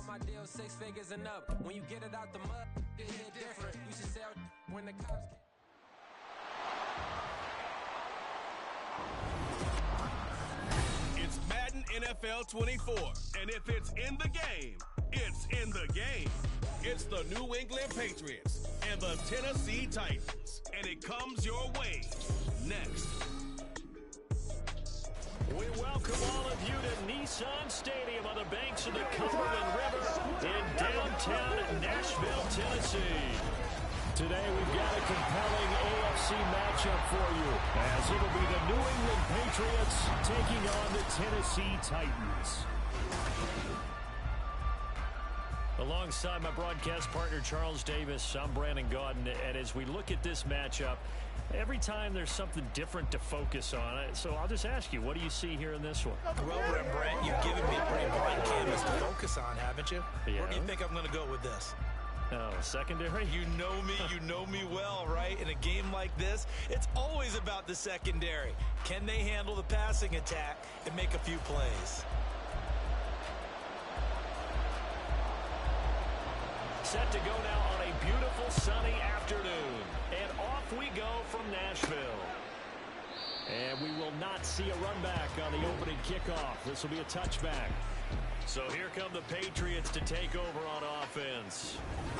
my deal 6 figures and up. When you get it out the mud, it hit different. You should sell when the cops came. It's Madden NFL 24, and if it's in the game, it's in the game. It's the New England Patriots and the Tennessee Titans, and it comes your way next. We welcome all of you to Nissan Stadium on the banks of the Cumberland River in downtown Nashville, Tennessee. Today we've got a compelling AFC matchup for you, as it'll be the New England Patriots taking on the Tennessee Titans. Alongside my broadcast partner Charles Davis, I'm Brandon Gaudin, and as we look at this matchup, every time there's something different to focus on. So I'll just ask you, what do you see here in this one? Well, Brent, you've given me a pretty bright canvas to focus on, haven't you? Yeah. Where do you think I'm going to go with this? Oh, secondary? You know me well, right? In a game like this, it's always about the secondary. Can they handle the passing attack and make a few plays? Set to go now on a beautiful sunny afternoon. And off we go from Nashville. And we will not see a run back on the opening kickoff. This will be a touchback. So here come the Patriots to take over on offense.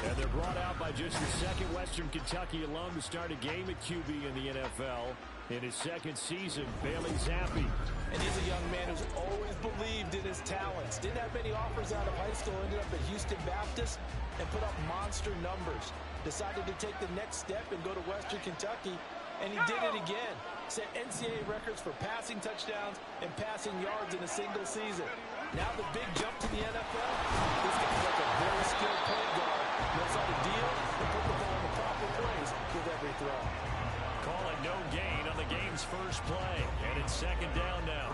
And they're brought out by just the second Western Kentucky alum to start a game at QB in the NFL. In his second season, Bailey Zappi. And he's a young man who's always believed in his talents. Didn't have many offers out of high school, ended up at Houston Baptist and put up monster numbers. Decided to take the next step and go to Western Kentucky, and he did it again. Set NCAA records for passing touchdowns and passing yards in a single season. Now the big jump to the NFL. This guy's like a very skilled point guard. Knows how to deal and put the ball in the proper place with every throw. Calling no gain on the game's first play. And it's second down now.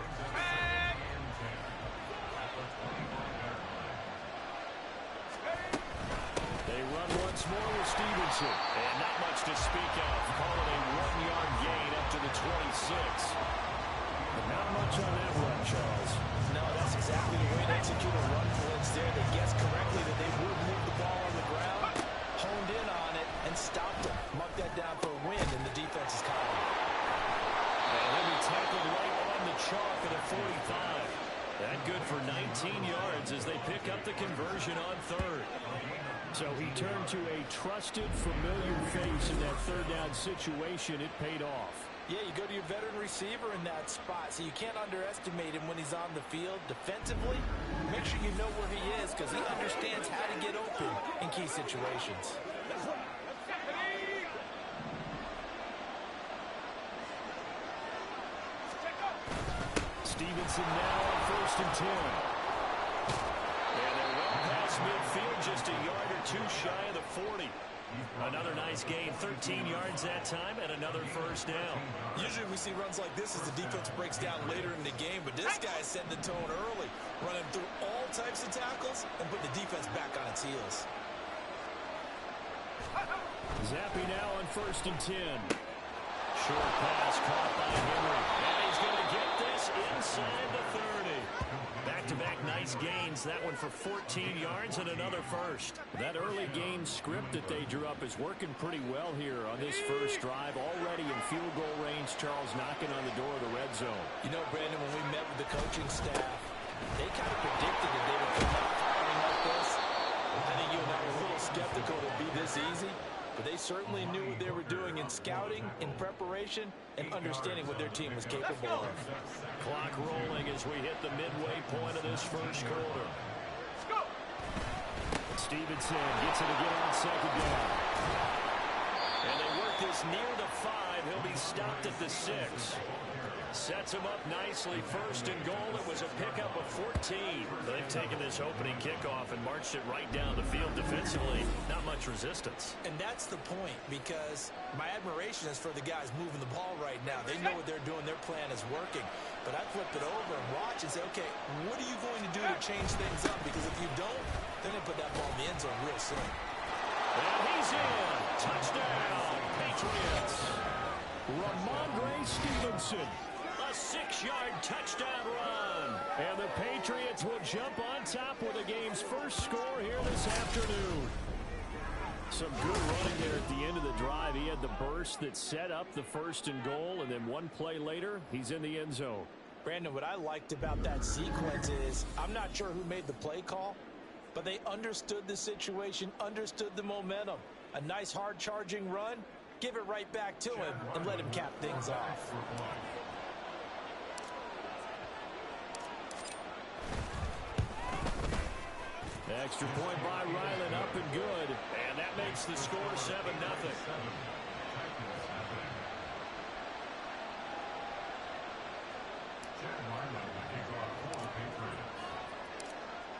They run once more with Stevenson. And not much to speak of. Calling a 1-yard gain up to the 26. But not much on that run, Charles. No, that's exactly the way to execute a run blitz there. They guessed correctly that they would move the ball on the ground, honed in on it, and stopped him. Marked that down for a win in the defense's column. And he'll be tackled right on the chalk at a 45. That good for 19 yards as they pick up the conversion on third. So he turned to a trusted, familiar face in that third down situation. It paid off. Yeah, you go to your veteran receiver in that spot, so you can't underestimate him when he's on the field. Defensively, make sure you know where he is because he understands how to get open in key situations. Stevenson now on 1st and 10. And they're well past midfield, just a yard or two shy of the 40. Another nice gain, 13 yards that time, and another first down. Usually we see runs like this as the defense breaks down later in the game, but this guy set the tone early, running through all types of tackles and put the defense back on its heels. Zappi now on 1st and 10. Short pass caught by Henry. And he's going to get this inside the 30. Back-to-back nice gains. That one for 14 yards and another first. That early game script that they drew up is working pretty well here on this first drive. Already in field goal range, Charles knocking on the door of the red zone. You know, Brandon, when we met with the coaching staff, they kind of predicted that they would come out firing like this. I think you and I were a little skeptical it would be this easy. But they certainly knew what they were doing in scouting, in preparation, and understanding what their team was capable of. Clock rolling as we hit the midway point of this first quarter. Stevenson gets it again on second down. And they work this near the 5. He'll be stopped at the 6. Sets him up nicely. 1st and goal. It was a pickup of 14. They've taken this opening kickoff and marched it right down the field defensively. Not much resistance. And that's the point, because my admiration is for the guys moving the ball right now. They know what they're doing. Their plan is working. But I flip it over and watch and say, okay, what are you going to do to change things up? Because if you don't, they're going to put that ball in the end zone real soon. And he's in. Touchdown, Patriots. Ramondre Stevenson. A 6-yard touchdown run. And the Patriots will jump on top with the game's first score here this afternoon. Some good running there at the end of the drive. He had the burst that set up the 1st and goal, and then one play later, he's in the end zone. Brandon, what I liked about that sequence is I'm not sure who made the play call, but they understood the situation, understood the momentum. A nice hard-charging run, give it right back to him, and let him cap things off. Extra point by Ryland, up and good. And that makes the score 7-0.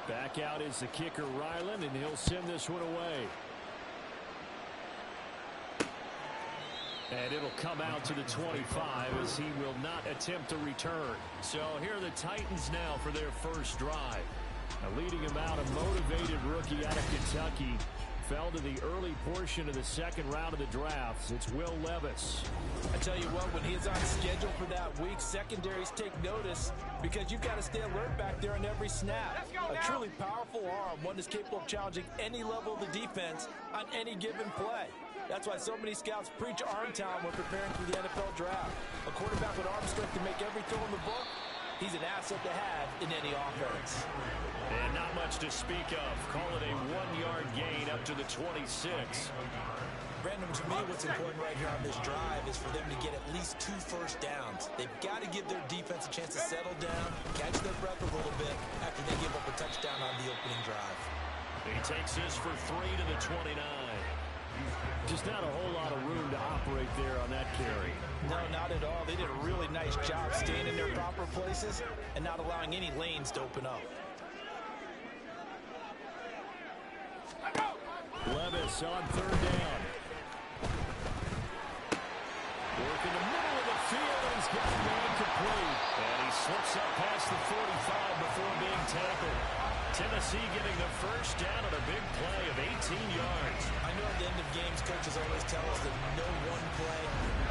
Back out is the kicker, Ryland, and he'll send this one away. And it'll come out to the 25 as he will not attempt to return. So here are the Titans now for their first drive. Leading him out, a motivated rookie out of Kentucky. Fell to the early portion of the 2nd round of the draft. It's Will Levis. I tell you what, when he is on schedule for that week, secondaries take notice because you've got to stay alert back there on every snap. A truly powerful arm, one that's capable of challenging any level of the defense on any given play. That's why so many scouts preach arm talent when preparing for the NFL draft. A quarterback with arm strength to make every throw in the book, he's an asset to have in any offense. And not much to speak of. Call it a 1-yard gain up to the 26. Brandon, to me, what's important right here on this drive is for them to get at least 2 first downs. They've got to give their defense a chance to settle down, catch their breath a little bit after they give up a touchdown on the opening drive. He takes this for 3 to the 29. Just not a whole lot of room to operate there on that carry. No, not at all. They did a really nice job staying in their proper places and not allowing any lanes to open up. Levis on 3rd down. Working the middle of the field, and he's got it incomplete. And he slips up past the 45 before being tackled. Tennessee getting the first down on a big play of 18 yards. I know at the end of games, coaches always tell us that no one play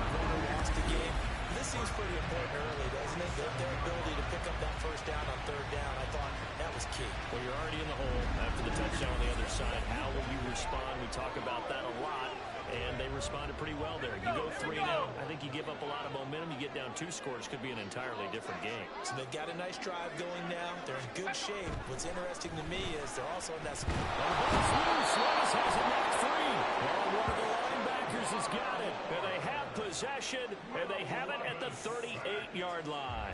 won or lost the game. This seems pretty important early, doesn't it? Their ability to pick up that first down on 3rd down, I thought that was key. Well, you're already in the hole after the touchdown on the other side. How will you respond? We talk about that a lot, and they responded pretty well there. You go 3 and out, I think you give up a lot of momentum. You get down 2 scores, could be an entirely different game. So they've got a nice drive going now. They're in good shape. What's interesting to me is they're also in that... Levis has it left free. Well, one of the linebackers has got it. And they have possession, and they have it at the 38-yard line.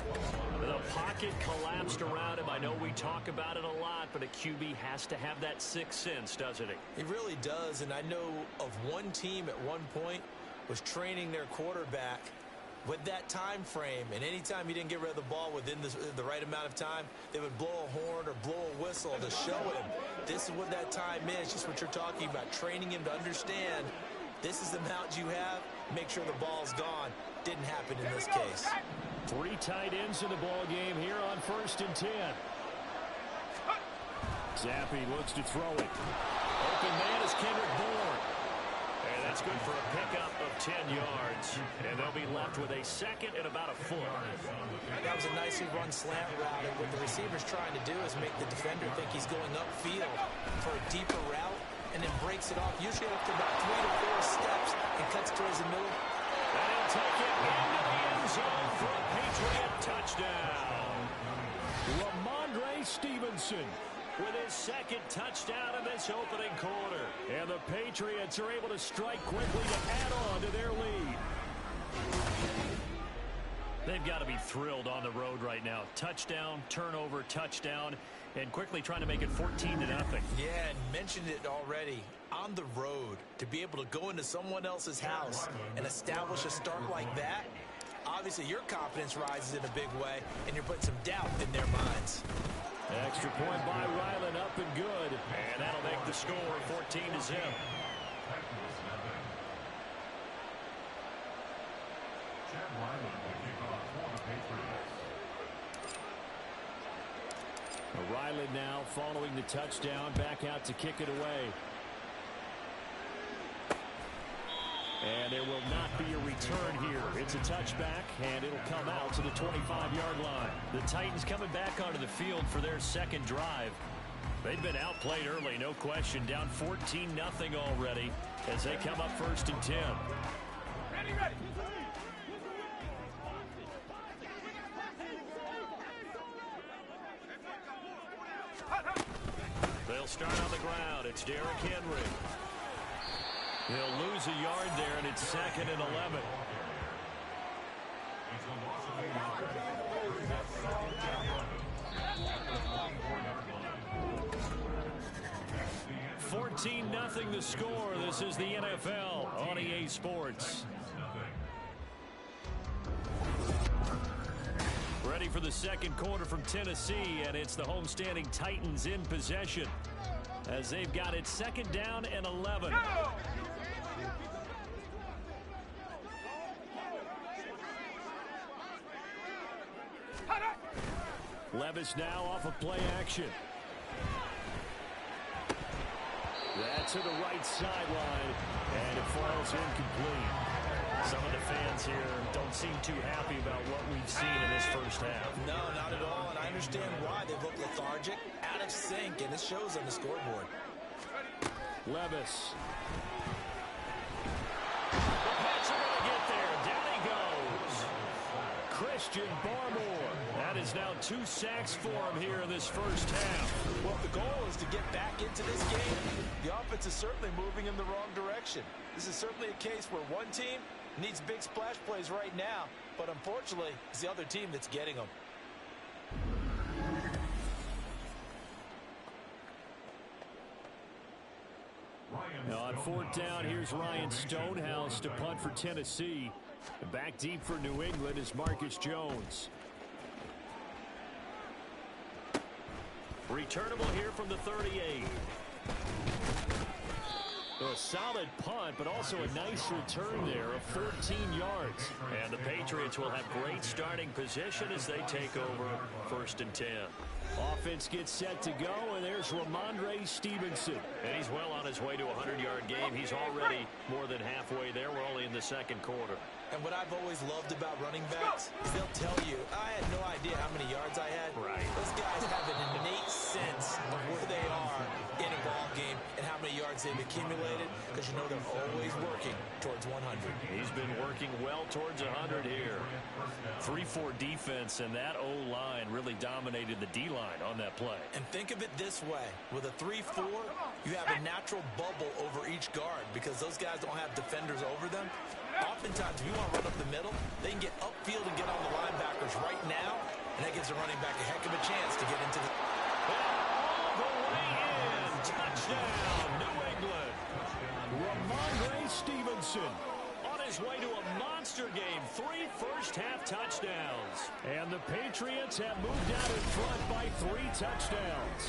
The pocket collapsed around him. I know we talk about it a lot, but a QB has to have that 6th sense, doesn't he? He really does, and I know of one team at one point was training their quarterback with that time frame, and anytime he didn't get rid of the ball within the right amount of time, they would blow a horn or blow a whistle to show him this is what that time is, just what you're talking about, training him to understand this is the amount you have, make sure the ball's gone. Didn't happen in this case. 3 tight ends in the ball game here on 1st and 10. Zappi looks to throw it. Open man is Kendrick Bourne. And that's good for a pickup of 10 yards. And they'll be left with a 2nd and about a foot. That was a nicely run slant route. And what the receiver's trying to do is make the defender think he's going upfield for a deeper route and then breaks it off, usually up to about 3 to 4 steps and cuts towards the middle. And he'll take it into the end zone for a Patriot touchdown. Ramondre Stevenson with his 2nd touchdown of this opening quarter. And the Patriots are able to strike quickly to add on to their lead. They've got to be thrilled on the road right now. Touchdown, turnover, touchdown, and quickly trying to make it 14-0. Yeah, and mentioned it already. On the road, to be able to go into someone else's house and establish a start like that, obviously your confidence rises in a big way, and you're putting some doubt in their minds. Extra point by Ryland, up and good. And that'll make the score 14-0. Ryland now following the touchdown, back out to kick it away. And there will not be a return here. It's a touchback, and it'll come out to the 25-yard line. The Titans coming back onto the field for their second drive. They've been outplayed early, no question. Down 14-0 already as they come up 1st and 10. Ready. They'll start on the ground. It's Derrick Henry. He'll lose a yard there, and it's 2nd and 11. $14-0 the score. This is the NFL on EA Sports. Ready for the second quarter from Tennessee, and it's the homestanding Titans in possession as they've got it 2nd down and 11. Levis now off of play action. That's to the right sideline, and it falls incomplete. Some of the fans here don't seem too happy about what we've seen in this first half. No, not at all, and I understand why. They look lethargic, out of sync, and it shows on the scoreboard. Levis. The Pats are going to get there. Down he goes. Christian Barmore. That is now 2 sacks for him here in this first half. Well, the goal is to get back into this game. The offense is certainly moving in the wrong direction. This is certainly a case where one team needs big splash plays right now, but unfortunately, it's the other team that's getting them. Now on 4th down, here's Ryan Stonehouse to punt for Tennessee. Back deep for New England is Marcus Jones. Returnable here from the 38. A solid punt, but also a nice return there of 14 yards. And the Patriots will have great starting position as they take over 1st and 10. Offense gets set to go, and there's Ramondre Stevenson. And he's well on his way to a 100-yard game. He's already more than halfway there. We're only in the second quarter. And what I've always loved about running backs is they'll tell you, I had no idea how many yards I had. Right. Those guys have an innate sense of where they are in a ball game and how many yards they've accumulated, because you know they're always working towards 100. He's been working well towards 100 here. 3-4 defense, and that O-line really dominated the D-line on that play. And think of it this way. With a 3-4, you have a natural bubble over each guard because those guys don't have defenders over them. Oftentimes, if you want to run up the middle, they can get upfield and get on the linebackers right now, and that gives the running back a heck of a chance to get into the... All the way in. Touchdown, New England. Ramondre Stevenson on his way to a monster game. 3 first-half touchdowns. And the Patriots have moved out in front by 3 touchdowns.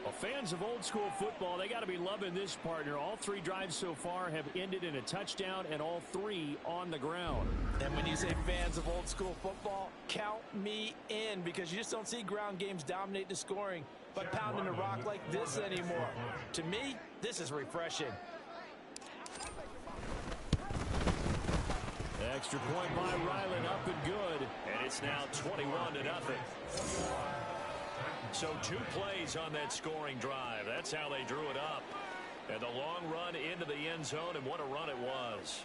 Well, fans of old-school football, they got to be loving this partner. All 3 drives so far have ended in a touchdown, and all 3 on the ground. And when you say fans of old-school football, count me in, because you just don't see ground games dominate the scoring by pounding the rock like this anymore. To me, this is refreshing. Extra point by Ryland, up and good. And it's now 21-0. So 2 plays on that scoring drive. That's how they drew it up. And the long run into the end zone, and what a run it was.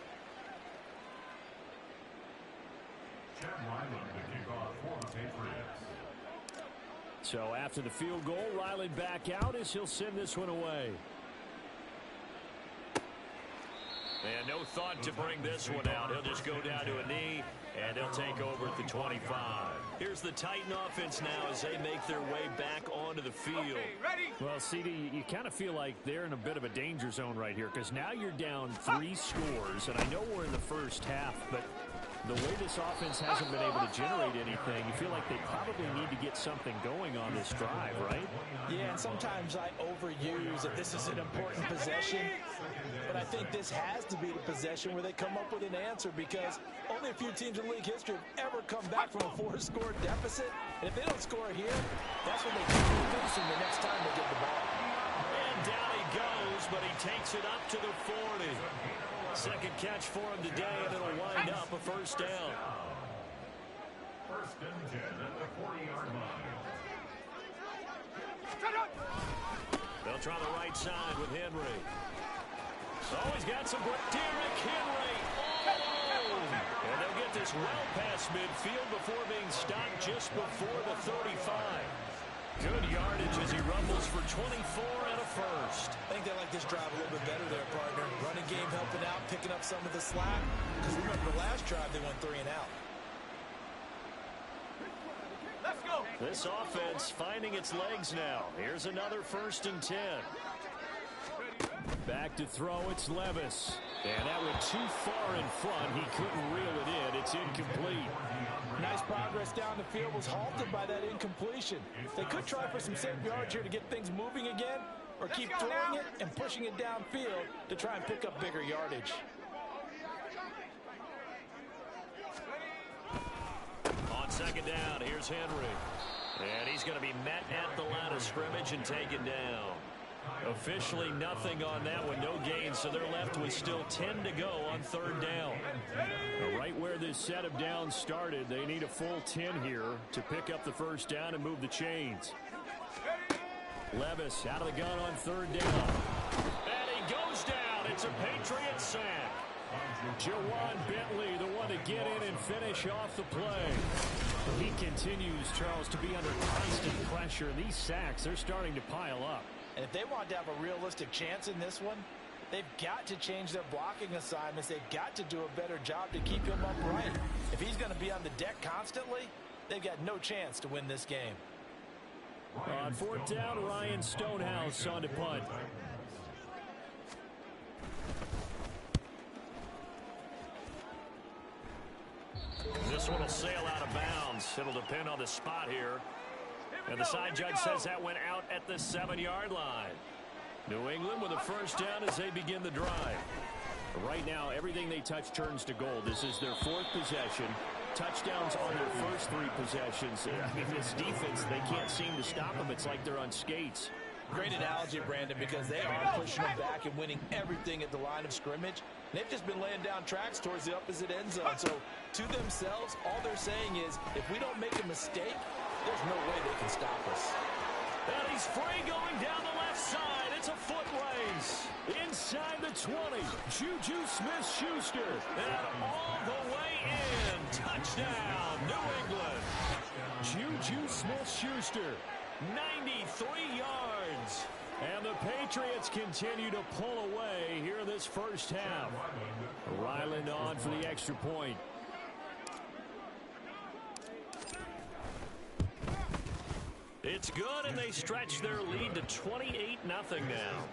So after the field goal, Ryland back out as he'll send this one away. And no thought to bring this one out. He'll just go down to a knee, and they'll take over at the 25. Here's the Titan offense now as they make their way back onto the field. Okay, ready? Well, CD, you kind of feel like they're in a bit of a danger zone right here, because now you're down 3 scores, and I know we're in the first half, but the way this offense hasn't been able to generate anything, you feel like they probably need to get something going on this drive, right? Yeah, and sometimes I overuse that this is an important possession, but I think this has to be the possession where they come up with an answer, because only a few teams in league history have ever come back from a 4-score deficit, and if they don't score here, that's when they keep losing the next time they get the ball. And down he goes, but he takes it up to the 40. Second catch for him today, and it'll wind up a first down. First and 10 at the 40-yard line. They'll try the right side with Henry. Oh, he's got some break. Derrick Henry. Oh! And they'll get this well past midfield before being stopped just before the 35. Good yardage as he rumbles for 24 and a first. I think they like this drive a little bit better there, partner. Running game helping out, picking up some of the slack. Because remember, the last drive they went 3 and out. Let's go. This offense finding its legs now. Here's another first and 10. Back to throw, it's Levis. And that went too far in front. He couldn't reel it in. It's incomplete. Nice progress down the field, was halted by that incompletion. They could try for some safe yards here to get things moving again, or keep throwing it and pushing it downfield to try and pick up bigger yardage. On second down, here's Henry. And he's going to be met at the line of scrimmage and taken down. Officially nothing on that one, no gain, so they're left with still 10 to go on third down. Right where this set of downs started, they need a full 10 here to pick up the first down and move the chains. Levis out of the gun on third down. And he goes down. It's a Patriot sack. Jawan Bentley, the one to get in and finish off the play. He continues, Charles, to be under constant pressure. These sacks, they're starting to pile up. And if they want to have a realistic chance in this one, they've got to change their blocking assignments. They've got to do a better job to keep him upright. If he's going to be on the deck constantly, they've got no chance to win this game. On fourth down, Ryan Stonehouse on to punt. This one will sail out of bounds. It'll depend on the spot here. And the side judge says that went out at the 7-yard line. New England with a first down as they begin the drive. Right now, everything they touch turns to gold. This is their 4th possession. Touchdowns on their first 3 possessions. I mean, this defense, they can't seem to stop them. It's like they're on skates. Great analogy, Brandon, because they are pushing them back and winning everything at the line of scrimmage. They've just been laying down tracks towards the opposite end zone. So, to themselves, all they're saying is, if we don't make a mistake, there's no way they can stop us. And he's free going down the left side. It's a foot race. Inside the 20. Juju Smith-Schuster. And all the way in. Touchdown, New England. Juju Smith-Schuster. 93 yards. And the Patriots continue to pull away here in this first half. Ryland on for the extra point. It's good, and they stretch their lead to 28-0 now.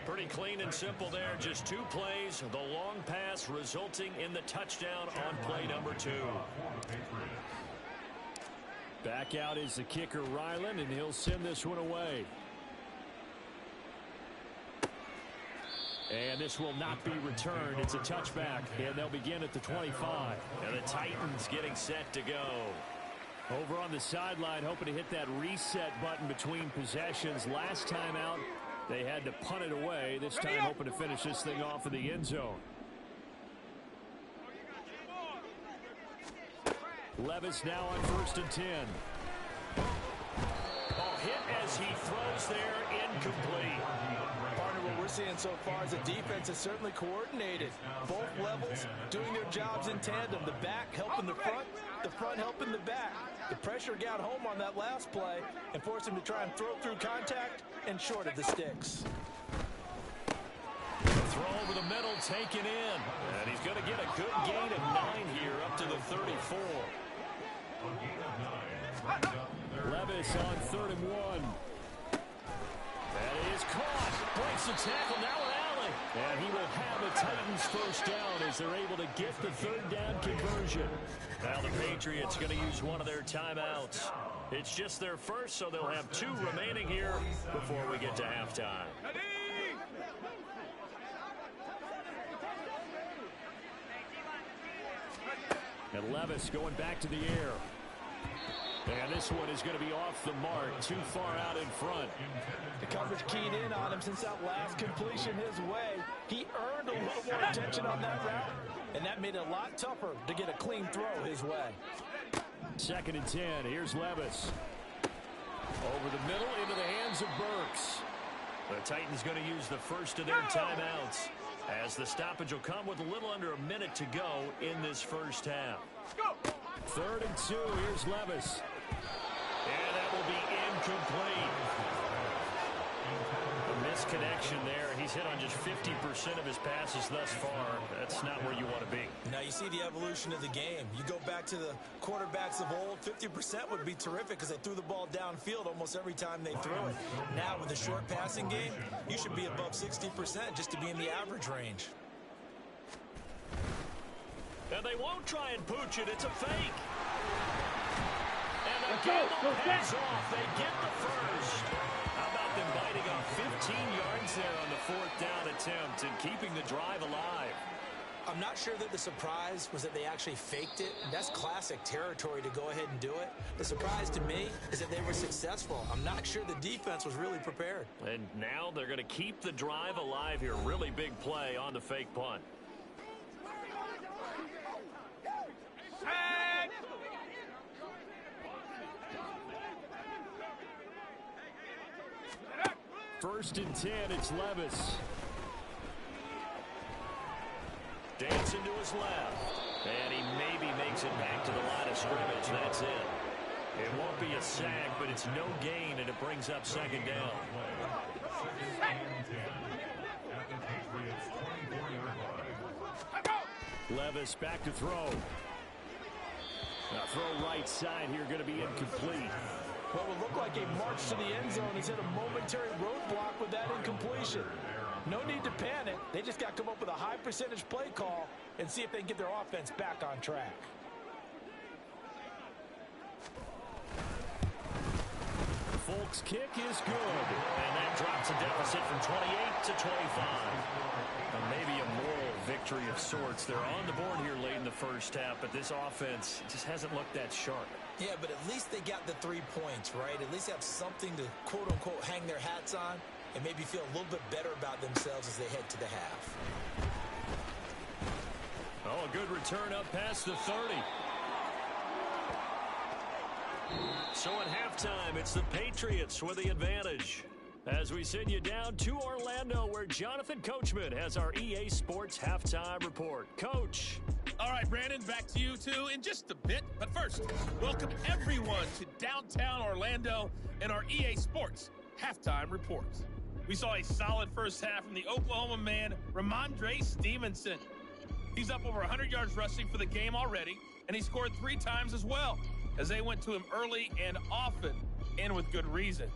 Pretty clean and simple there. Just 2 plays. The long pass resulting in the touchdown on play number 2. Back out is the kicker, Ryland, and he'll send this one away. And this will not be returned. It's a touchback, and they'll begin at the 25. And the Titans getting set to go. Over on the sideline, hoping to hit that reset button between possessions. Last time out, they had to punt it away. This time, hoping to finish this thing off in the end zone. Levis now on 1st and 10. Oh, hit as he throws there, incomplete. Partner, what we're seeing so far is the defense is certainly coordinated. Both levels doing their jobs in tandem. The back helping the front helping the back. The pressure got home on that last play and forced him to try and throw through contact and short of the sticks. Throw over the middle, taken in. And he's going to get a good gain of 9 here up to the 34. Levis on 3rd and 1. That is caught. Breaks the tackle. Now an alley. And he will have the Titans first down as they're able to get the 3rd down conversion. Now the Patriots going to use one of their timeouts. It's just their first, so they'll have 2 remaining here before we get to halftime. And Levis going back to the air. And this one is going to be off the mark, too far out in front. The coverage keyed in on him since that last completion his way. He earned a little more attention on that route, and that made it a lot tougher to get a clean throw his way. 2nd and 10. Here's Levis. Over the middle into the hands of Burks. The Titans going to use the first of their timeouts, as the stoppage will come with a little under a minute to go in this first half. 3rd and 2. Here's Levis. And that will be incomplete. A misconnection there. He's hit on just 50% of his passes thus far. That's not where you want to be. Now you see the evolution of the game. You go back to the quarterbacks of old, 50% would be terrific because they threw the ball downfield almost every time they threw it. Now with the short passing game, you should be above 60% just to be in the average range. And they won't try and pooch it. It's a fake. And the gamble pays off. They get the first. How about them biting off 15 yards there on the 4th down attempt and keeping the drive alive? I'm not sure that the surprise was that they actually faked it. That's classic territory to go ahead and do it. The surprise to me is that they were successful. I'm not sure the defense was really prepared. And now they're going to keep the drive alive here. Really big play on the fake punt. First and 10, it's Levis. Dancing to his left. And he maybe makes it back to the line of scrimmage. That's it. It won't be a sack, but it's no gain, and it brings up 2nd down. Levis back to throw. Now throw right side here, going to be incomplete. What would look like a march to the end zone has hit a momentary roadblock with that incompletion. No need to panic. They just got to come up with a high percentage play call and see if they can get their offense back on track. Folk's kick is good. And that drops a deficit from 28 to 25. And maybe a moral victory of sorts. They're on the board here late in the first half, but this offense just hasn't looked that sharp. Yeah, but at least they got the 3 points, right? At least have something to, quote-unquote, hang their hats on and maybe feel a little bit better about themselves as they head to the half. Oh, a good return up past the 30. So at halftime, it's the Patriots with the advantage. As we send you down to Orlando, where Jonathan Coachman has our EA Sports Halftime Report. Coach. All right, Brandon, back to you two in just a bit. But first, welcome everyone to downtown Orlando and our EA Sports Halftime Report. We saw a solid first half from the Oklahoma man, Ramondre Stevenson. He's up over 100 yards rushing for the game already, and he scored 3 times as well, as they went to him early and often, and with good reason.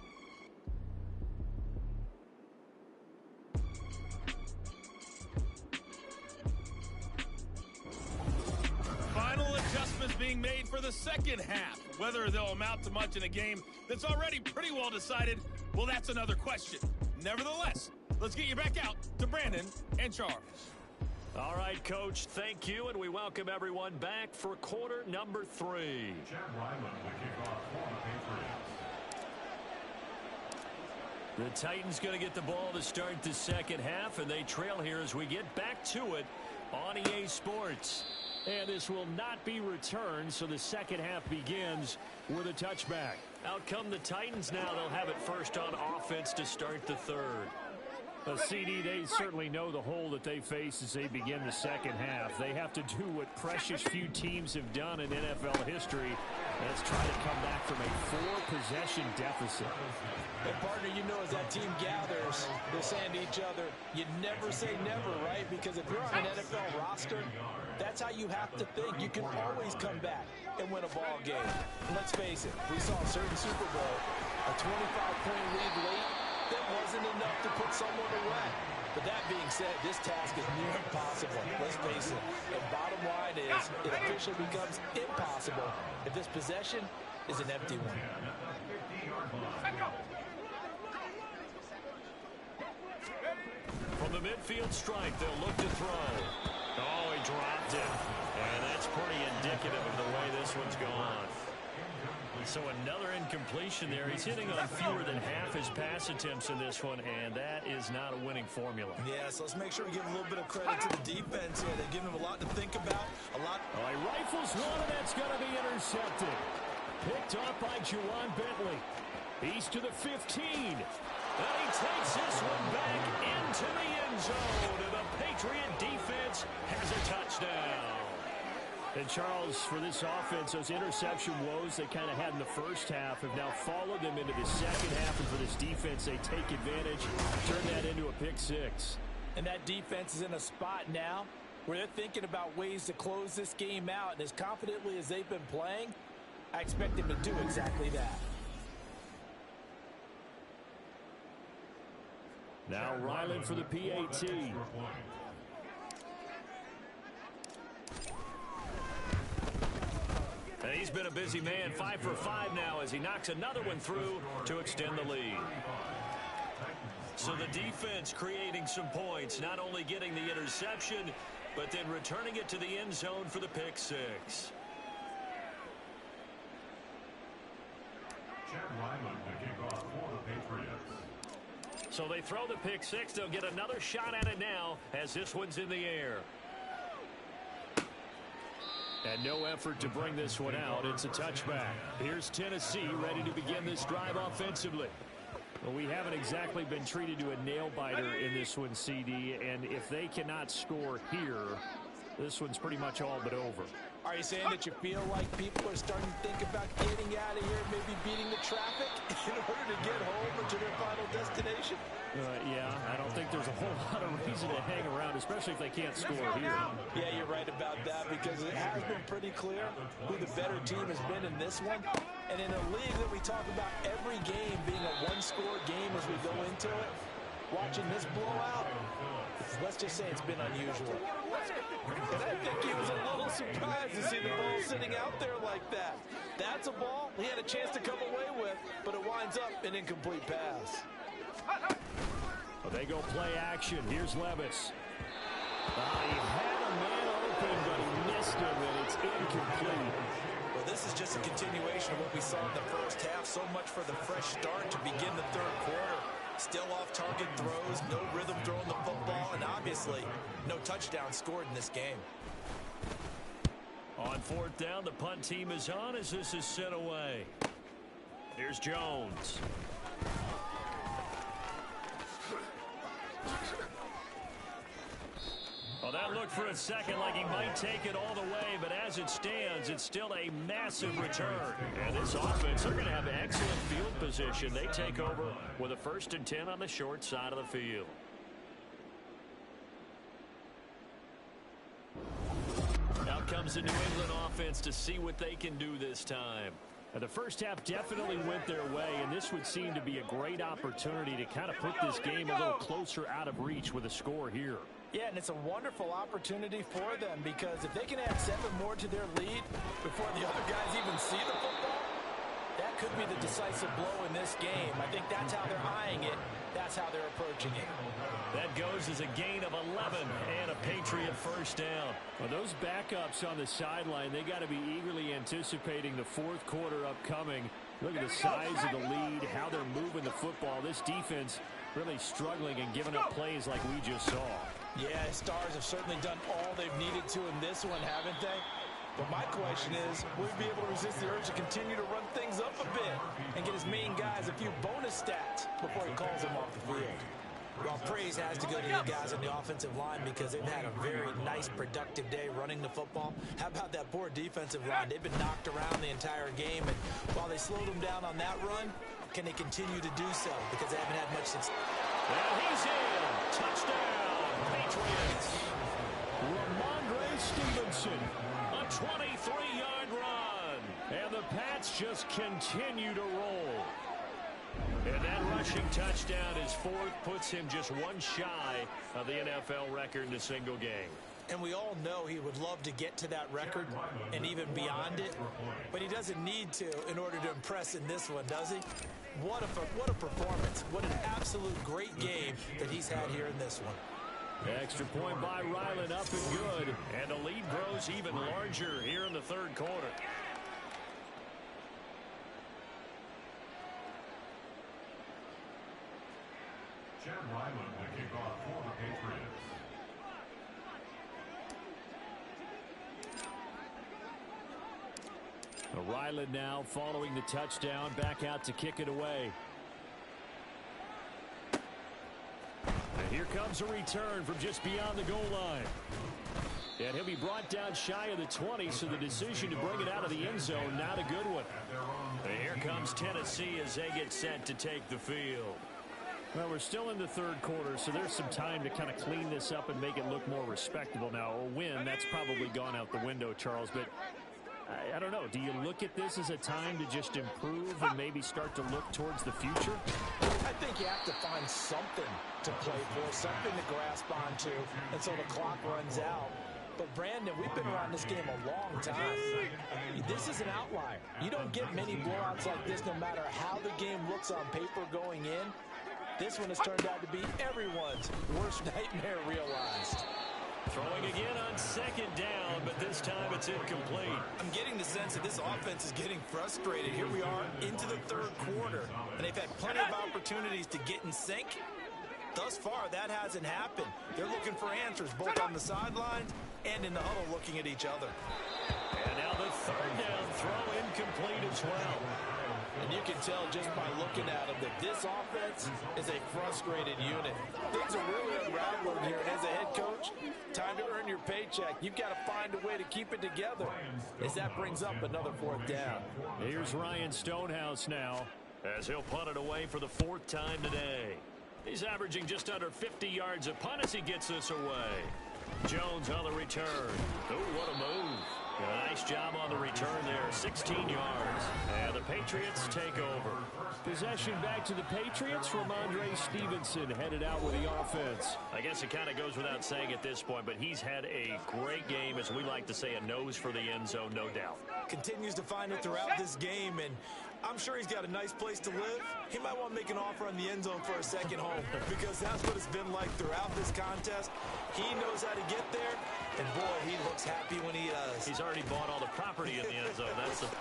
Final adjustments being made for the second half. Whether they'll amount to much in a game that's already pretty well decided, well, that's another question. Nevertheless, let's get you back out to Brandon and Charles. All right, Coach, thank you, and we welcome everyone back for quarter number 3. Chad Ryland will kick off for the Patriots. The Titans going to get the ball to start the second half, and they trail here as we get back to it on EA Sports. And this will not be returned, so the second half begins with a touchback. Out come the Titans now. They'll have it first on offense to start the third. CD, they certainly know the hole that they face as they begin the second half. They have to do what precious few teams have done in NFL history. Let's try to come back from a 4-possession deficit. And partner, you know, as that team gathers, they're saying to each other, you never say never, right? Because if you're on an NFL roster, that's how you have to think. You can always come back and win a ball game. And let's face it, we saw a certain Super Bowl, a 25-point lead late, that wasn't enough to put someone away. But that being said, this task is near impossible. Let's face it. And bottom line is, it officially becomes impossible if this possession is an empty one. From the midfield strike, they'll look to throw. Oh, he dropped it. And that's pretty indicative of the way this one's gone. So another incompletion there. He's hitting on fewer than half his pass attempts in this one, and that is not a winning formula. Yeah, so let's make sure we give a little bit of credit to the defense here. They give him a lot to think about. Oh, he rifles one, and that's going to be intercepted. Picked off by Juwan Bentley. He's to the 15. And he takes this one back into the end zone. And the Patriot defense has a touchdown. And Charles, for this offense, those interception woes they kind of had in the first half have now followed them into the second half. And for this defense, they take advantage, turn that into a pick six. And that defense is in a spot now where they're thinking about ways to close this game out. And as confidently as they've been playing, I expect them to do exactly that. Now Ryland for the PAT. And he's been a busy man, 5 for 5 now as he knocks another one through to extend the lead. So the defense creating some points, not only getting the interception, but then returning it to the end zone for the pick six. So they throw the pick six. They'll get another shot at it now as this one's in the air. And no effort to bring this one out. It's a touchback. Here's Tennessee ready to begin this drive offensively. Well, we haven't exactly been treated to a nail-biter in this one, CD. And if they cannot score here, this one's pretty much all but over. Are you saying that you feel like people are starting to think about getting out of here, maybe beating the traffic in order to get home or to their final destination? Yeah, I don't think there's a whole lot of reason to hang around, especially if they can't score here. Yeah, you're right about that because it has been pretty clear who the better team has been in this one. And in a league that we talk about every game being a one-score game as we go into it, watching this blowout, let's just say it's been unusual. And I think he was a little surprised to see the ball sitting out there like that. That's a ball he had a chance to come away with, but it winds up an incomplete pass. Well, they go play action. Here's Levis. He had a man open, but he missed him, and it's incomplete. Well, this is just a continuation of what we saw in the first half. So much for the fresh start to begin the third quarter. Still off-target throws, no rhythm throwing the football, and obviously no touchdown scored in this game. On fourth down, the punt team is on as this is sent away. Here's Jones. Well, that looked for a second like he might take it all the way, but as it stands, it's still a massive return. And this offense, they're going to have excellent field position. They take over with a 1st and 10 on the short side of the field. Out comes the New England offense to see what they can do this time. Now, the first half definitely went their way, and this would seem to be a great opportunity to kind of put this game a little closer out of reach with a score here. Yeah, and it's a wonderful opportunity for them because if they can add 7 more to their lead before the other guys even see the football, that could be the decisive blow in this game. I think that's how they're eyeing it. That's how they're approaching it. That goes as a gain of 11 and a Patriot first down. Well, those backups on the sideline, they got to be eagerly anticipating the fourth quarter upcoming. Look at the size of the lead, how they're moving the football. This defense really struggling and giving up plays like we just saw. Yeah, Stars have certainly done all they've needed to in this one, haven't they? But my question is, will we be able to resist the urge to continue to run things up a bit and get his main guys a few bonus stats before he calls them off the field? Well, praise has to go to the guys on the offensive line because they've had a very nice, productive day running the football. How about that poor defensive line? They've been knocked around the entire game, and while they slowed them down on that run, can they continue to do so? Because they haven't had much success. Well, he's in. Touchdown, Patriots. Ramondre Stevenson, a 23-yard run. And the Pats just continue to roll. And that rushing touchdown, his 4th, puts him just one shy of the NFL record in a single game. And we all know he would love to get to that record and even beyond it, but he doesn't need to in order to impress in this one, does he? What a performance. What an absolute great game that he's had here in this one. Extra point by Ryland, up and good. And the lead grows even larger here in the third quarter. Chad Ryland will kick off for the Patriots. Ryland now following the touchdown, back out to kick it away. And here comes a return from just beyond the goal line. And he'll be brought down shy of the 20, so the decision to bring it out of the end zone, not a good one. And here comes Tennessee as they get set to take the field. Well, we're still in the third quarter, so there's some time to kind of clean this up and make it look more respectable. Now, a win, that's probably gone out the window, Charles, but I don't know. Do you look at this as a time to just improve and maybe start to look towards the future? I think you have to find something to play for, something to grasp onto until the clock runs out. But, Brandon, we've been around this game a long time. This is an outlier. You don't get many blowouts like this no matter how the game looks on paper going in. This one has turned out to be everyone's worst nightmare realized. Throwing again on second down, but this time it's incomplete. I'm getting the sense that this offense is getting frustrated. Here we are into the third quarter, and they've had plenty of opportunities to get in sync. Thus far, that hasn't happened. They're looking for answers both on the sidelines and in the huddle looking at each other. And now the third down throw incomplete as well. And you can tell just by looking at them that this offense is a frustrated unit. Things are really unraveling here, and as a head coach, time to earn your paycheck. You've got to find a way to keep it together as that brings up another fourth down. Here's Ryan Stonehouse now as he'll punt it away for the fourth time today. He's averaging just under 50 yards a punt as he gets this away. Jones on the return. Oh, what a move. A nice job on the return there, 16 yards. And the Patriots take over. Possession back to the Patriots from Andre Stevenson headed out with the offense. I guess it kind of goes without saying at this point, but he's had a great game, as we like to say, a nose for the end zone, no doubt. Continues to find it throughout this game, and I'm sure he's got a nice place to live. He might want to make an offer on the end zone for a second home because that's what it's been like throughout this contest. He knows how to get there, and boy, he looks happy when he does. He's already bought all the property in the end zone. That's the way in.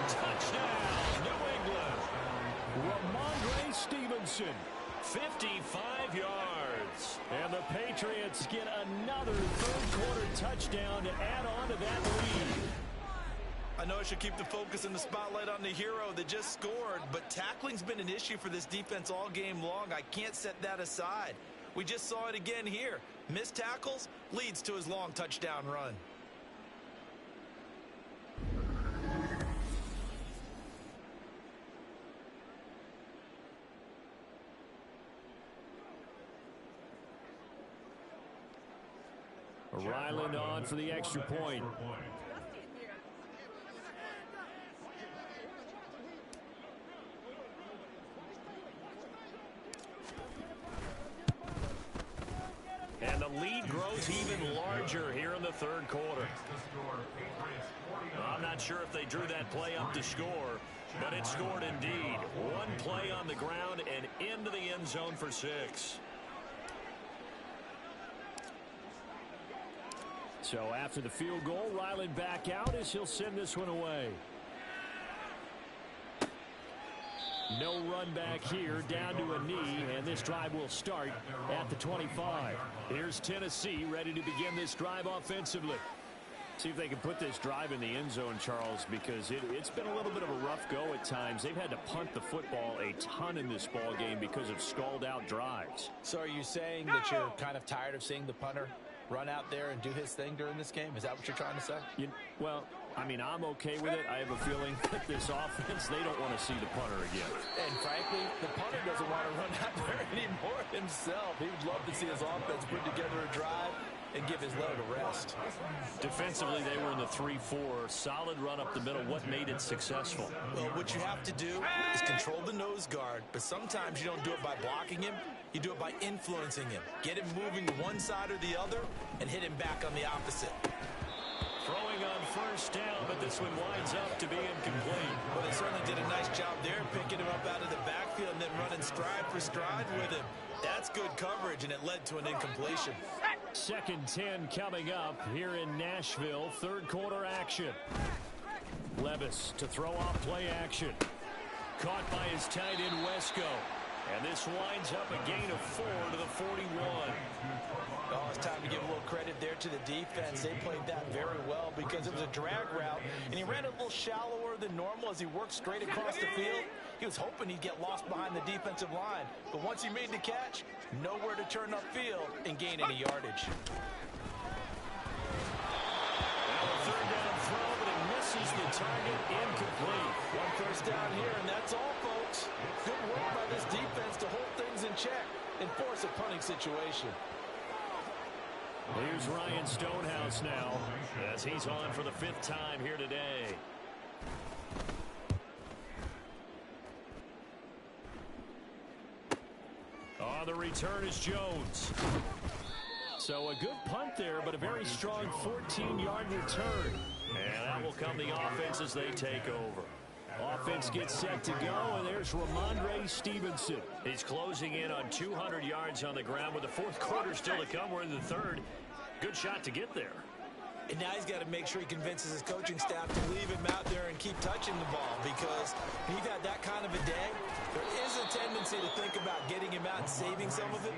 Touchdown, New England. Ramondre Stevenson, 55 yards. And the Patriots get another third-quarter touchdown to add on to that lead. I know I should keep the focus and the spotlight on the hero that just scored, but tackling's been an issue for this defense all game long. I can't set that aside. We just saw it again here. Missed tackles leads to his long touchdown run. Ryland on for the extra point. And the lead grows even larger here in the third quarter. I'm not sure if they drew that play up to score, but it scored indeed. One play on the ground and into the end zone for 6. So after the field goal, Ryland back out as he'll send this one away. No run back here, down to a knee, and this drive will start at the 25. Here's Tennessee ready to begin this drive offensively. See if they can put this drive in the end zone, Charles, because it's been a little bit of a rough go at times. They've had to punt the football a ton in this ball game because of stalled-out drives. So are you saying that you're kind of tired of seeing the punter run out there and do his thing during this game? Is that what you're trying to say? Well, I mean, I'm okay with it. I have a feeling that this offense, they don't want to see the punter again. And frankly, the punter doesn't want to run out there anymore himself. He would love to see his offense put together a drive and give his load a rest. Defensively, they were in the 3-4. Solid run up the middle. What made it successful? Well, what you have to do is control the nose guard, but sometimes you don't do it by blocking him. You do it by influencing him. Get him moving to one side or the other and hit him back on the opposite. Throwing on first down, but this one winds up to be incomplete. Well, they certainly did a nice job there, picking him up out of the backfield and then running stride for stride with him. That's good coverage, and it led to an incompletion. 2nd and 10 coming up here in Nashville. Third quarter action. Levis to throw off play action. Caught by his tight end, Wesco. And this winds up a gain of 4 to the 41. Oh, it's time to give a little credit there to the defense. They played that very well because it was a drag route, and he ran it a little shallower than normal as he worked straight across the field. He was hoping he'd get lost behind the defensive line, but once he made the catch, nowhere to turn upfield and gain any yardage. Now a third down throw, but he misses the target, incomplete. One first down here, and that's all, folks. Good work by this defense to hold things in check and force a punting situation. Here's Ryan Stonehouse now as he's on for the 5th time here today. Oh, the return is Jones. So a good punt there, but a very strong 14-yard return. And that will come the offense as they take over. Offense gets set to go, and there's Ramondre Stevenson. He's closing in on 200 yards on the ground with the 4th quarter still to come. We're in the 3rd. Good shot to get there. And now he's got to make sure he convinces his coaching staff to leave him out there and keep touching the ball, because when you've had that kind of a day, there is a tendency to think about getting him out and saving some of it.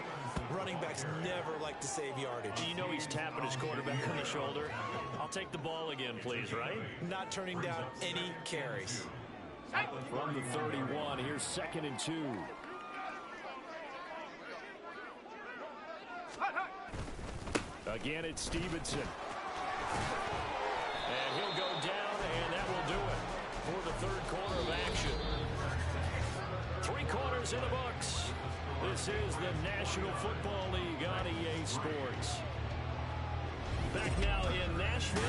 Running backs never like to save yardage. You know he's tapping his quarterback on the shoulder. I'll take the ball again, please, right? Not turning down any carries. From the 31, here's 2nd and 2. Again, it's Stevenson. And he'll go down, and that will do it for the 3rd quarter of action. 3 quarters in the books. This is the National Football League on EA Sports. Back now in Nashville.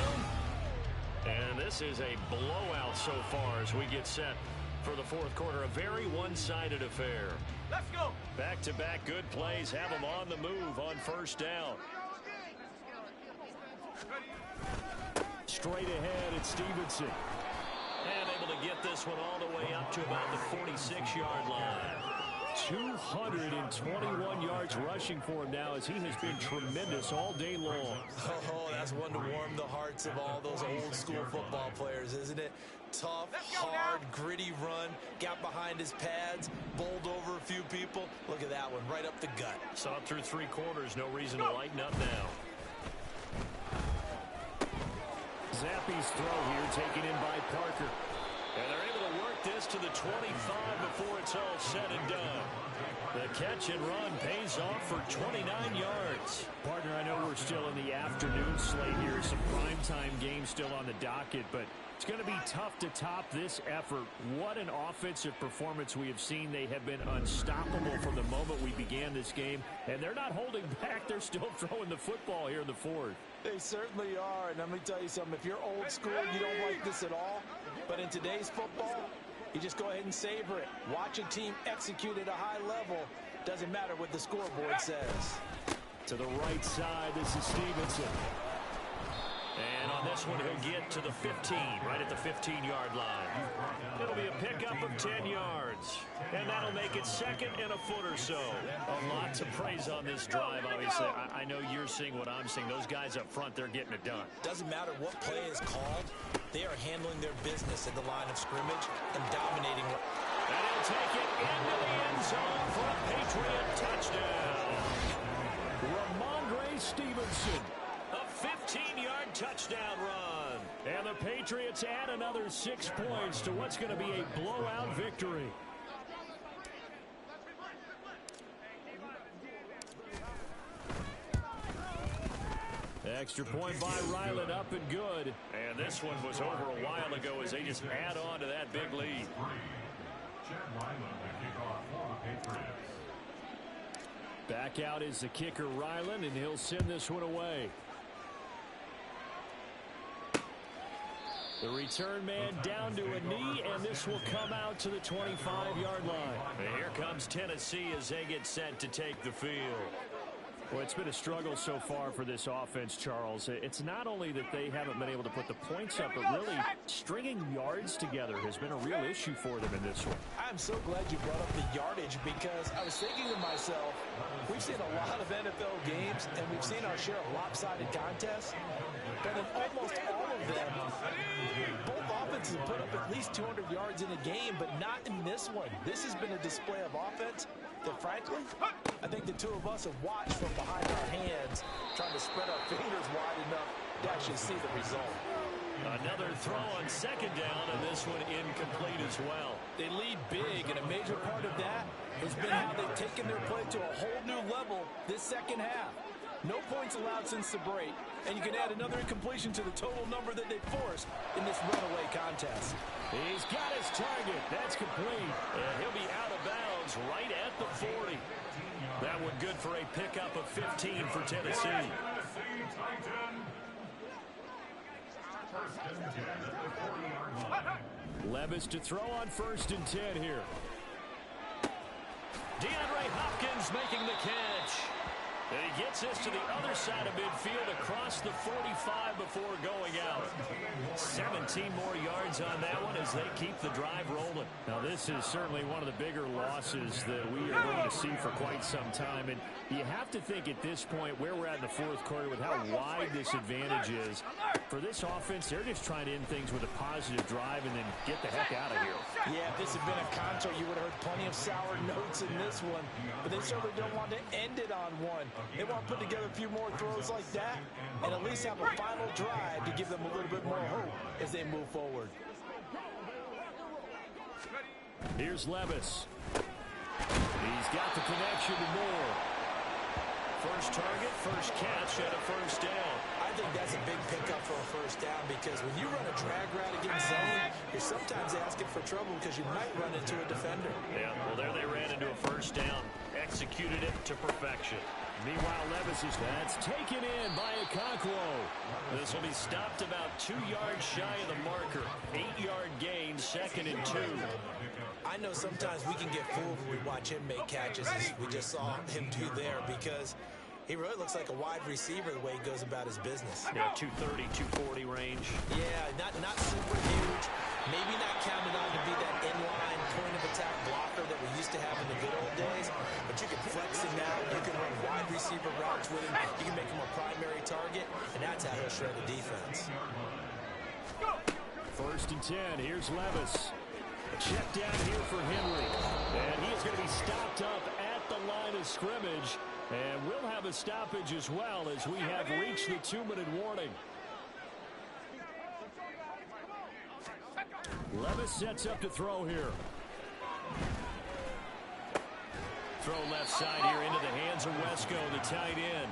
And this is a blowout so far as we get set for the 4th quarter. A very one-sided affair. Let's go. Back-to-back good plays have them on the move on 1st down. Straight ahead, it's Stevenson. And able to get this one all the way up to about the 46-yard line. 221 yards rushing for him now as he has been tremendous all day long. Oh, that's one to warm the hearts of all those old-school football players, isn't it? Tough, hard, gritty run, got behind his pads, bowled over a few people. Look at that one, right up the gut. Saw it through 3 quarters, no reason to lighten up now. Zappi's throw here taken in by Parker. And they're able to work this to the 25 before it's all said and done. The catch and run pays off for 29 yards. Partner, I know we're still in the afternoon slate here. Some primetime games still on the docket, but it's going to be tough to top this effort. What an offensive performance we have seen. They have been unstoppable from the moment we began this game, and they're not holding back. They're still throwing the football here in the 4th. They certainly are, and let me tell you something. If you're old school, you don't like this at all. But in today's football, you just go ahead and savor it. Watch a team execute at a high level. Doesn't matter what the scoreboard says. To the right side, this is Stevenson. And on this one, he'll get to the 15, right at the 15-yard line. It'll be a pickup of 10 yards. And that'll make it 2nd and a foot or so. A lot to praise on this drive, obviously. I know you're seeing what I'm seeing. Those guys up front, they're getting it done. Doesn't matter what play is called. They are handling their business at the line of scrimmage and dominating. And he'll take it into the end zone for a Patriot touchdown. Ramondre Stevenson. A 15-yard touchdown run. And the Patriots add another 6 points to what's going to be a blowout victory. Extra point by Ryland, up and good. And this one was over a while ago as they just add on to that big lead. Back out is the kicker, Ryland, and he'll send this one away. The return man down to a knee, and this will come out to the 25-yard line. And here comes Tennessee as they get set to take the field. Well, it's been a struggle so far for this offense, Charles. It's not only that they haven't been able to put the points up, but really stringing yards together has been a real issue for them in this one. I'm so glad you brought up the yardage, because I was thinking to myself, we've seen a lot of NFL games, and we've seen our share of lopsided contests, but in almost all of them. Both offenses put up at least 200 yards in a game, but not in this one. This has been a display of offense that, frankly, I think the two of us have watched from behind our hands, trying to spread our fingers wide enough to actually see the result. Another throw on second down, and this one incomplete as well. They lead big, and a major part of that has been how they've taken their play to a whole new level this second half. No points allowed since the break, and you can add another incompletion to the total number that they forced in this runaway contest. He's got his target. That's complete, and he'll be out of bounds right at the 40. That one good for a pickup of 15 for Tennessee. Levis to throw on 1st and 10 here. DeAndre Hopkins making the catch. And he gets this to the other side of midfield across the 45 before going out. 17 more yards on that one as they keep the drive rolling. Now, this is certainly one of the bigger losses that we are going to see for quite some time. And you have to think at this point where we're at in the 4th quarter with how wide this advantage is. For this offense, they're just trying to end things with a positive drive and then get the heck out of here. Yeah, if this had been a concert, you would have heard plenty of sour notes in this one. But they certainly don't want to end it on one. They want to put together a few more throws like that and at least have a final drive to give them a little bit more hope as they move forward. Here's Levis. He's got the connection to Moore. First target, first catch, and a first down. I think that's a big pickup for a first down because when you run a drag route against zone, you're sometimes asking for trouble because you might run into a defender. Yeah, well, there they ran into a first down. Executed it to perfection. Meanwhile, Levis is that's taken in by Okonkwo. This will be stopped about 2 yards shy of the marker. 8-yard gain, 2nd and 2. I know sometimes we can get fooled when we watch him make catches, as we just saw him do there, because he really looks like a wide receiver the way he goes about his business. Yeah, 230, 240 range. Yeah, not super huge. Maybe not counted on to be that inline point-of-attack blocker that we used to have in the good old days, but you can flex him out. You can run wide receiver routes with him. You can make him a primary target, and that's how he'll shred the defense. 1st and 10. Here's Levis. A check down here for Henry. And he is going to be stopped up at the line of scrimmage. And we'll have a stoppage as well as we have reached the 2-minute warning. Levis sets up to throw here. Throw left side here into the hands of Wesco, the tight end.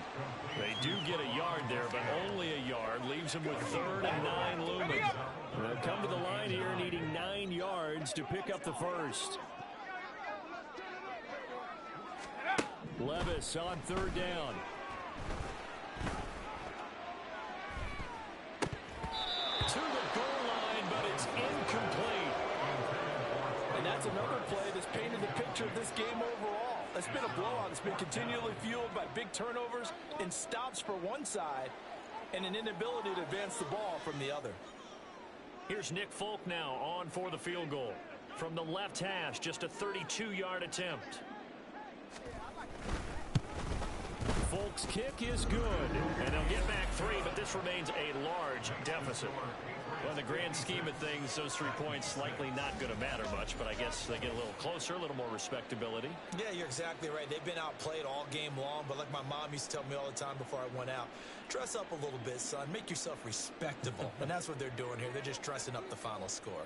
They do get a yard there, but only a yard. Leaves them with 3rd and 9 looming. They'll come to the line here needing 9 yards to pick up the first. Levis on 3rd down. To the goal line, but it's incomplete. And that's another play that's painted the picture of this game overall. It's been a blowout. It's been continually fueled by big turnovers and stops for one side and an inability to advance the ball from the other. Here's Nick Folk now on for the field goal. From the left hash, just a 32-yard attempt. Folk's kick is good, and they'll get back 3, but this remains a large deficit. Well, in the grand scheme of things, those 3 points likely not going to matter much, but I guess they get a little closer, a little more respectability. Yeah, you're exactly right. They've been outplayed all game long, but like my mom used to tell me all the time before I went out, dress up a little bit, son. Make yourself respectable. And that's what they're doing here. They're just dressing up the final score.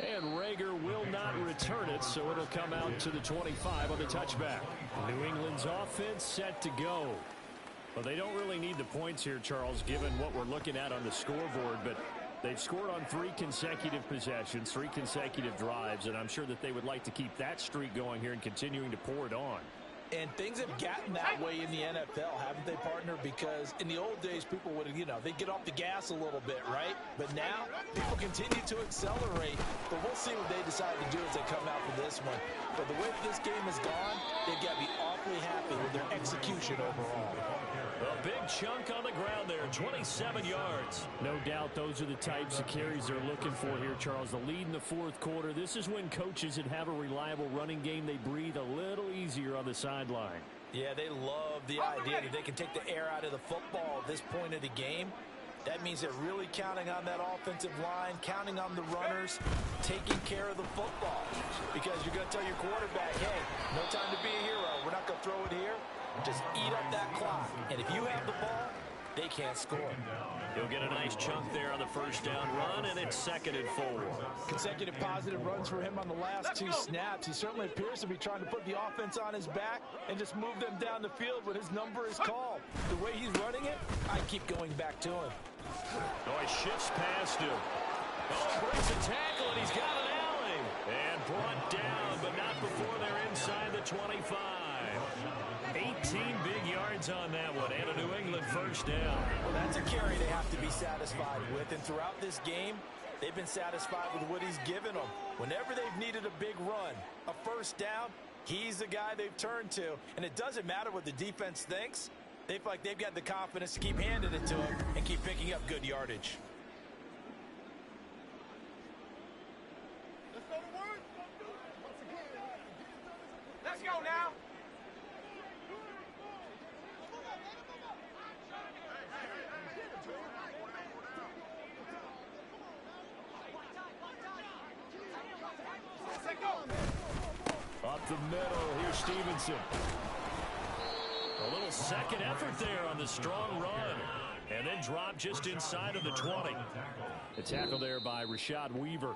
And Rager will not return it, so it'll come out to the 25 on the touchback. New England's offense set to go. Well, they don't really need the points here, Charles, given what we're looking at on the scoreboard, but they've scored on 3 consecutive possessions, 3 consecutive drives, and I'm sure that they would like to keep that streak going here and continuing to pour it on. And things have gotten that way in the NFL, haven't they, partner? Because in the old days, people would, they'd get off the gas a little bit, right? But now, people continue to accelerate. But we'll see what they decide to do as they come out for this one. But the way that this game has gone, they've got to be awfully happy with their execution overall. A big chunk on the ground there, 27 yards. No doubt those are the types of carries they're looking for here, Charles. The lead in the 4th quarter. This is when coaches that have a reliable running game, they breathe a little easier on the sideline. Yeah, they love the idea that they can take the air out of the football at this point of the game. That means they're really counting on that offensive line, counting on the runners, taking care of the football. Because you're going to tell your quarterback, hey, no time to be a hero. We're not going to throw it here. Just eat up that clock. And if you have the ball, they can't score. He'll get a nice chunk there on the first down run, and it's 2nd and 4. Consecutive positive runs for him on the last 2 snaps. He certainly appears to be trying to put the offense on his back and just move them down the field when his number is called. The way he's running it, I keep going back to him. Oh, he shifts past him. Oh, breaks a tackle, and he's got an alley. And brought down, but not before they're inside the 25. 18 big yards on that one, and a New England first down. Well, that's a carry they have to be satisfied with, and throughout this game, they've been satisfied with what he's given them. Whenever they've needed a big run, a first down, he's the guy they've turned to, and it doesn't matter what the defense thinks. They feel like they've got the confidence to keep handing it to him and keep picking up good yardage. Let's go now. Up the middle, here's Stevenson. A little second effort there on the strong run. And then drop just inside of the 20. The tackle there by Rashad Weaver.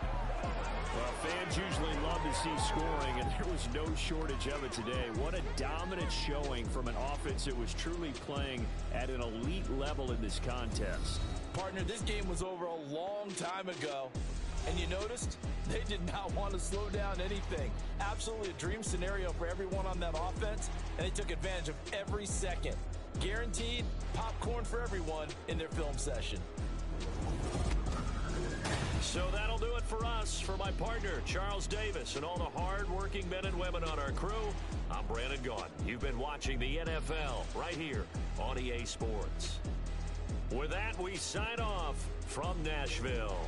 Well, fans usually love to see scoring, and there was no shortage of it today. What a dominant showing from an offense that was truly playing at an elite level in this contest. Partner, this game was over a long time ago. And you noticed they did not want to slow down anything. Absolutely a dream scenario for everyone on that offense, and they took advantage of every second. Guaranteed popcorn for everyone in their film session. So that'll do it for us. For my partner, Charles Davis, and all the hard-working men and women on our crew, I'm Brandon Gaudin. You've been watching the NFL right here on EA Sports. With that, we sign off from Nashville.